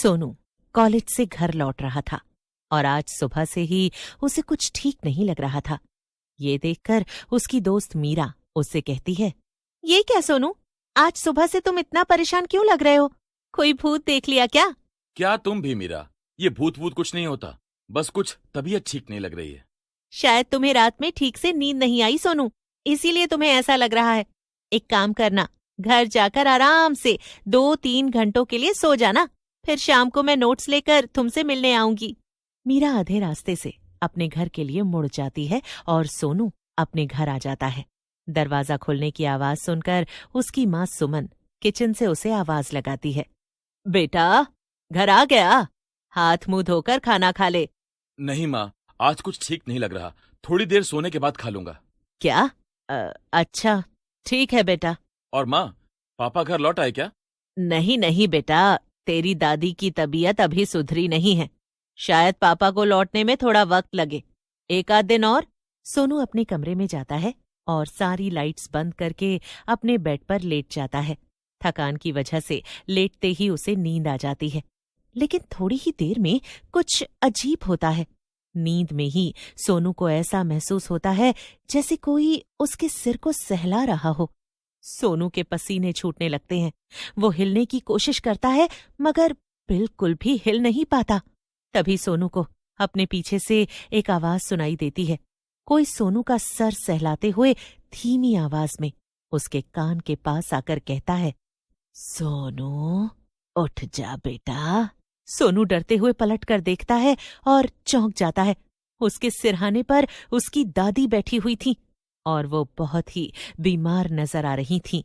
Sonu college से घर लौट रहा था और आज सुबह से ही उसे कुछ ठीक नहीं लग रहा था। ये देखकर उसकी दोस्त मीरा उससे कहती है, ये क्या सोनू, आज सुबह से तुम इतना परेशान क्यों लग रहे हो? कोई भूत देख लिया क्या? क्या तुम भी मीरा, ये भूत वूत कुछ नहीं होता, बस कुछ तबीयत ठीक नहीं लग रही है। शायद तुम्हें रात में ठीक से नींद नहीं आई सोनू, इसीलिए तुम्हें ऐसा लग रहा है। एक काम करना, घर जाकर आराम से 2-3 घंटों के लिए सो जाना, फिर शाम को मैं नोट्स लेकर तुमसे मिलने आऊंगी। मीरा आधे रास्ते से अपने घर के लिए मुड़ जाती है और सोनू अपने घर आ जाता है। दरवाजा खुलने की आवाज सुनकर उसकी माँ सुमन किचन से उसे आवाज लगाती है, बेटा घर आ गया, हाथ मुंह धोकर खाना खा ले। नहीं माँ, आज कुछ ठीक नहीं लग रहा, थोड़ी देर सोने के बाद खा लूंगा। क्या? अच्छा ठीक है बेटा। और माँ, पापा घर लौट आए क्या? नहीं नहीं बेटा, तेरी दादी की तबीयत अभी सुधरी नहीं है, शायद पापा को लौटने में थोड़ा वक्त लगे, 1 आध दिन और। सोनू अपने कमरे में जाता है और सारी लाइट्स बंद करके अपने बेड पर लेट जाता है। थकान की वजह से लेटते ही उसे नींद आ जाती है, लेकिन थोड़ी ही देर में कुछ अजीब होता है। नींद में ही सोनू को ऐसा महसूस होता है जैसे कोई उसके सिर को सहला रहा हो। सोनू के पसीने छूटने लगते हैं। वो हिलने की कोशिश करता है मगर बिल्कुल भी हिल नहीं पाता। तभी सोनू को अपने पीछे से एक आवाज सुनाई देती है। कोई सोनू का सर सहलाते हुए धीमी आवाज में उसके कान के पास आकर कहता है, सोनू उठ जा बेटा। सोनू डरते हुए पलट कर देखता है और चौंक जाता है। उसके सिरहाने पर उसकी दादी बैठी हुई थी और वो बहुत ही बीमार नजर आ रही थीं।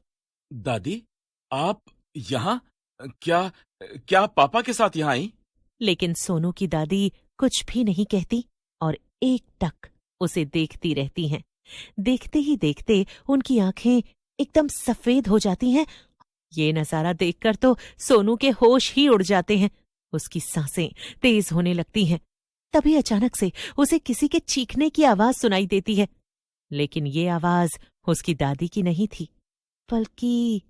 दादी, आप यहाँ? क्या क्या आप पापा के साथ यहाँ आई? लेकिन सोनू की दादी कुछ भी नहीं कहती और एकटक उसे देखती रहती हैं। देखते ही देखते उनकी आंखें एकदम सफेद हो जाती हैं। ये नजारा देखकर तो सोनू के होश ही उड़ जाते हैं। उसकी सांसें तेज होने लगती हैं। तभी अचानक से उसे किसी के चीखने की आवाज सुनाई देती है, लेकिन ये आवाज उसकी दादी की नहीं थी, बल्कि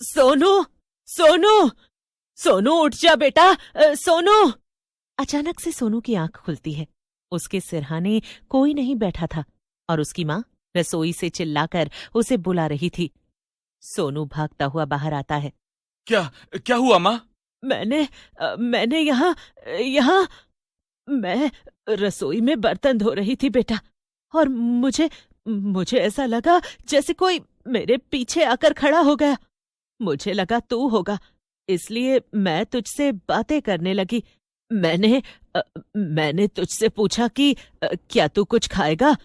सोनू सोनू सोनू उठ जा बेटा, सोनू। अचानक से सोनू की आंख खुलती है। उसके सिरहाने कोई नहीं बैठा था और उसकी माँ रसोई से चिल्लाकर उसे बुला रही थी। सोनू भागता हुआ बाहर आता है। क्या क्या हुआ माँ? मैंने यहाँ मैं रसोई में बर्तन धो रही थी बेटा, और मुझे ऐसा लगा जैसे कोई मेरे पीछे आकर खड़ा हो गया। मुझे लगा तू होगा, इसलिए मैं तुझसे बातें करने लगी। मैंने तुझसे पूछा कि क्या तू कुछ खाएगा,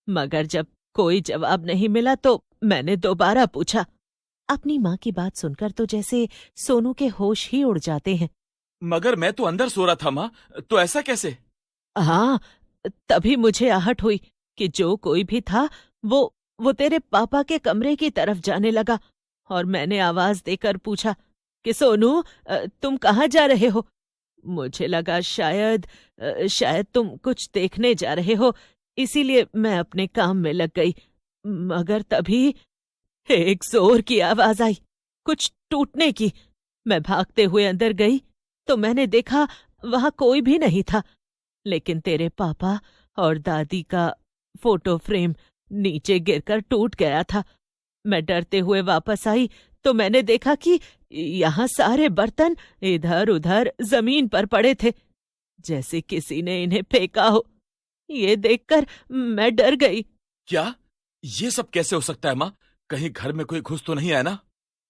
मगर जब कोई जवाब नहीं मिला तो मैंने दोबारा पूछा। अपनी माँ की बात सुनकर तो जैसे सोनू के होश ही उड़ जाते हैं। मगर मैं तो अंदर सो रहा था माँ, तो ऐसा कैसे? हाँ, तभी मुझे आहट हुई कि जो कोई भी था वो तेरे पापा के कमरे की तरफ जाने लगा, और मैंने आवाज देकर पूछा कि सोनू, तुम कहाँ जा रहे हो? मुझे लगा शायद तुम कुछ देखने जा रहे हो, इसीलिए मैं अपने काम में लग गई। मगर तभी एक जोर की आवाज आई, कुछ टूटने की। मैं भागते हुए अंदर गई तो मैंने देखा वहां कोई भी नहीं था, लेकिन तेरे पापा और दादी का फोटो फ्रेम नीचे गिरकर टूट गया था। मैं डरते हुए वापस आई तो मैंने देखा कि यहाँ सारे बर्तन इधर उधर जमीन पर पड़े थे, जैसे किसी ने इन्हें फेंका हो। ये देखकर मैं डर गई। क्या ये सब कैसे हो सकता है माँ? कहीं घर में कोई घुस तो नहीं आया ना?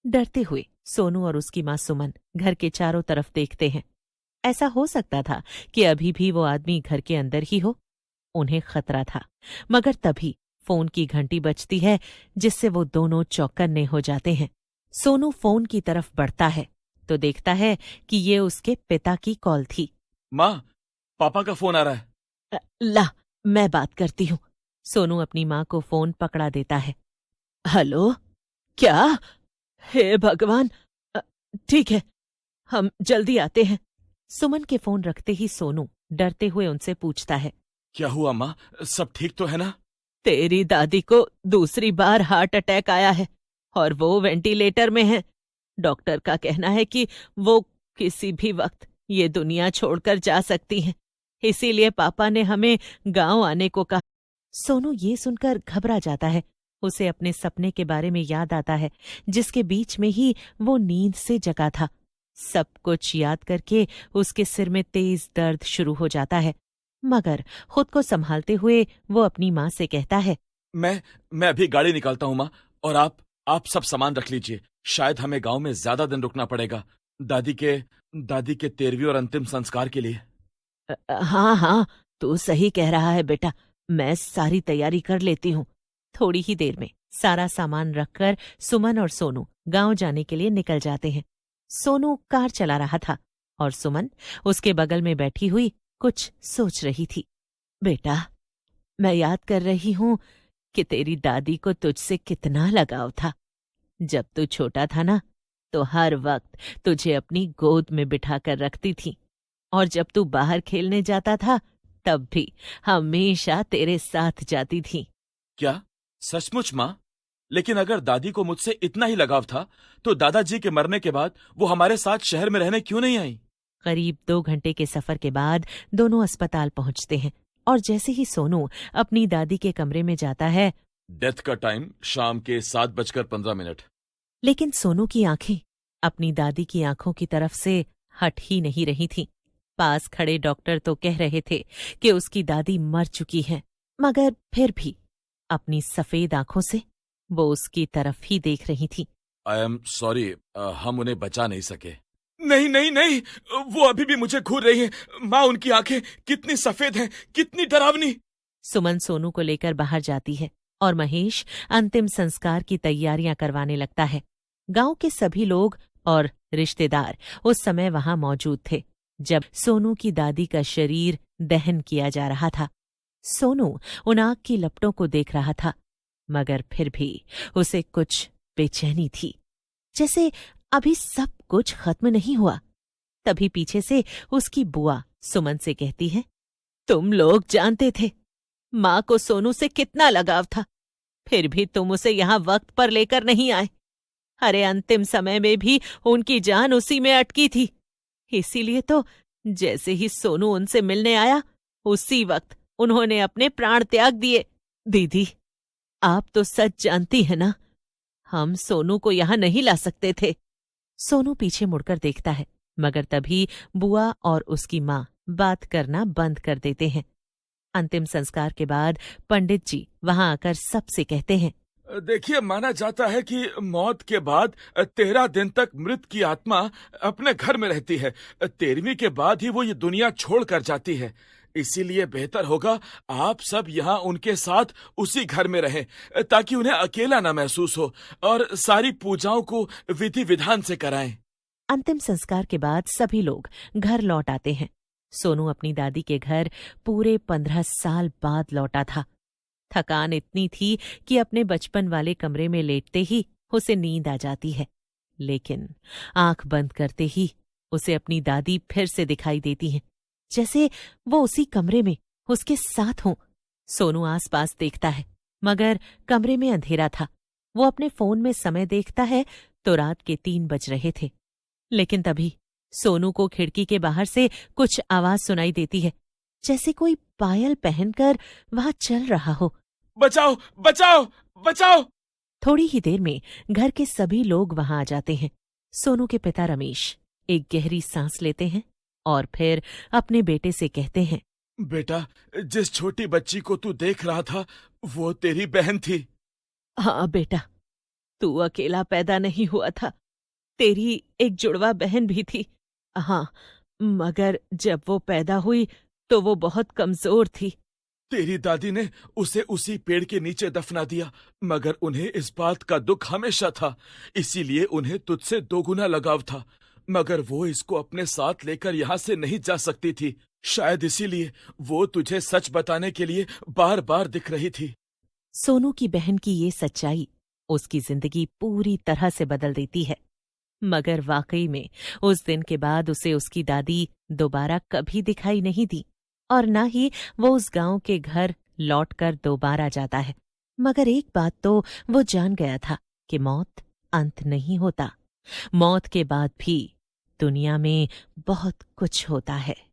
डरते हुए सोनू और उसकी माँ सुमन घर के चारों तरफ देखते हैं। ऐसा हो सकता था कि अभी भी वो आदमी घर के अंदर ही हो। उन्हें खतरा था, मगर तभी फोन की घंटी बजती है, जिससे वो दोनों चौकन्ने हो जाते हैं। सोनू फोन की तरफ बढ़ता है तो देखता है कि ये उसके पिता की कॉल थी। माँ, पापा का फोन आ रहा है। ला, मैं बात करती हूँ। सोनू अपनी माँ को फोन पकड़ा देता है। हेलो, क्या? हे भगवान, ठीक है, हम जल्दी आते हैं। सुमन के फोन रखते ही सोनू डरते हुए उनसे पूछता है, क्या हुआ माँ, सब ठीक तो है ना? तेरी दादी को दूसरी बार हार्ट अटैक आया है और वो वेंटिलेटर में है। डॉक्टर का कहना है कि वो किसी भी वक्त ये दुनिया छोड़कर जा सकती हैं। इसीलिए पापा ने हमें गांव आने को कहा। सोनू ये सुनकर घबरा जाता है। उसे अपने सपने के बारे में याद आता है, जिसके बीच में ही वो नींद से जगा था। सब कुछ याद करके उसके सिर में तेज दर्द शुरू हो जाता है, मगर खुद को संभालते हुए वो अपनी माँ से कहता है, मैं अभी गाड़ी निकालता हूँ माँ, और आप सब सामान रख लीजिए। शायद हमें गांव में ज्यादा दिन रुकना पड़ेगा दादी के 13वीं और अंतिम संस्कार के लिए। हाँ हाँ, तू सही कह रहा है बेटा, मैं सारी तैयारी कर लेती हूँ। थोड़ी ही देर में सारा सामान रखकर सुमन और सोनू गांव जाने के लिए निकल जाते हैं। सोनू कार चला रहा था और सुमन उसके बगल में बैठी हुई कुछ सोच रही थी। बेटा, मैं याद कर रही हूँ कि तेरी दादी को तुझसे कितना लगाव था। जब तू छोटा था ना, तो हर वक्त तुझे अपनी गोद में बिठाकर रखती थी, और जब तू बाहर खेलने जाता था तब भी हमेशा तेरे साथ जाती थी। क्या सचमुच माँ? लेकिन अगर दादी को मुझसे इतना ही लगाव था तो दादाजी के मरने के बाद वो हमारे साथ शहर में रहने क्यों नहीं आई? करीब 2 घंटे के सफर के बाद दोनों अस्पताल पहुंचते हैं, और जैसे ही सोनू अपनी दादी के कमरे में जाता है, डेथ का टाइम शाम के 7:15। लेकिन सोनू की आंखें अपनी दादी की आंखों की तरफ से हट ही नहीं रही थीं। पास खड़े डॉक्टर तो कह रहे थे कि उसकी दादी मर चुकी है, मगर फिर भी अपनी सफेद आंखों से वो उसकी तरफ ही देख रही थी। आई एम सॉरी, हम उन्हें बचा नहीं सके। नहीं नहीं नहीं, वो अभी भी मुझे घूर रही है माँ। उनकी आंखें कितनी सफेद हैं, कितनी डरावनी। सुमन सोनू को लेकर बाहर जाती है और महेश अंतिम संस्कार की तैयारियां करवाने लगता है। गांव के सभी लोग और रिश्तेदार उस समय वहां मौजूद थे जब सोनू की दादी का शरीर दहन किया जा रहा था। सोनू उन आग की लपटों को देख रहा था, मगर फिर भी उसे कुछ बेचैनी थी, जैसे अभी सब कुछ खत्म नहीं हुआ। तभी पीछे से उसकी बुआ सुमन से कहती है, तुम लोग जानते थे माँ को सोनू से कितना लगाव था, फिर भी तुम उसे यहाँ वक्त पर लेकर नहीं आए। अरे अंतिम समय में भी उनकी जान उसी में अटकी थी। इसीलिए तो जैसे ही सोनू उनसे मिलने आया, उसी वक्त उन्होंने अपने प्राण त्याग दिए। दीदी, आप तो सच जानती है ना, हम सोनू को यहाँ नहीं ला सकते थे। सोनू पीछे मुड़कर देखता है, मगर तभी बुआ और उसकी माँ बात करना बंद कर देते हैं। अंतिम संस्कार के बाद पंडित जी वहां आकर सबसे कहते हैं, देखिए, माना जाता है कि मौत के बाद 13 दिन तक मृत की आत्मा अपने घर में रहती है। 13वीं के बाद ही वो ये दुनिया छोड़ कर जाती है। इसीलिए बेहतर होगा आप सब यहाँ उनके साथ उसी घर में रहें, ताकि उन्हें अकेला न महसूस हो, और सारी पूजाओं को विधि विधान से कराएं। अंतिम संस्कार के बाद सभी लोग घर लौट आते हैं। सोनू अपनी दादी के घर पूरे 15 साल बाद लौटा था। थकान इतनी थी कि अपने बचपन वाले कमरे में लेटते ही उसे नींद आ जाती है, लेकिन आंख बंद करते ही उसे अपनी दादी फिर से दिखाई देती हैं, जैसे वो उसी कमरे में उसके साथ हों। सोनू आसपास देखता है, मगर कमरे में अंधेरा था। वो अपने फोन में समय देखता है तो रात के 3 बज रहे थे। लेकिन तभी सोनू को खिड़की के बाहर से कुछ आवाज सुनाई देती है, जैसे कोई पायल पहनकर वहां चल रहा हो। बचाओ बचाओ बचाओ! थोड़ी ही देर में घर के सभी लोग वहां आ जाते हैं। सोनू के पिता रमेश एक गहरी सांस लेते हैं और फिर अपने बेटे से कहते हैं, बेटा, जिस छोटी बच्ची को तू देख रहा था वो तेरी बहन थी। हाँ बेटा, तू अकेला पैदा नहीं हुआ था, तेरी एक जुड़वा बहन भी थी। हाँ, मगर जब वो पैदा हुई तो वो बहुत कमजोर थी। तेरी दादी ने उसे उसी पेड़ के नीचे दफना दिया, मगर उन्हें इस बात का दुख हमेशा था, इसीलिए उन्हें तुझसे 2 गुना लगाव था। मगर वो इसको अपने साथ लेकर यहाँ से नहीं जा सकती थी। शायद इसीलिए वो तुझे सच बताने के लिए बार बार दिख रही थी। सोनू की बहन की ये सच्चाई उसकी जिंदगी पूरी तरह से बदल देती है, मगर वाकई में उस दिन के बाद उसे उसकी दादी दोबारा कभी दिखाई नहीं दी, और न ही वो उस गांव के घर लौटकर दोबारा जाता है। मगर एक बात तो वो जान गया था कि मौत अंत नहीं होता। मौत के बाद भी दुनिया में बहुत कुछ होता है।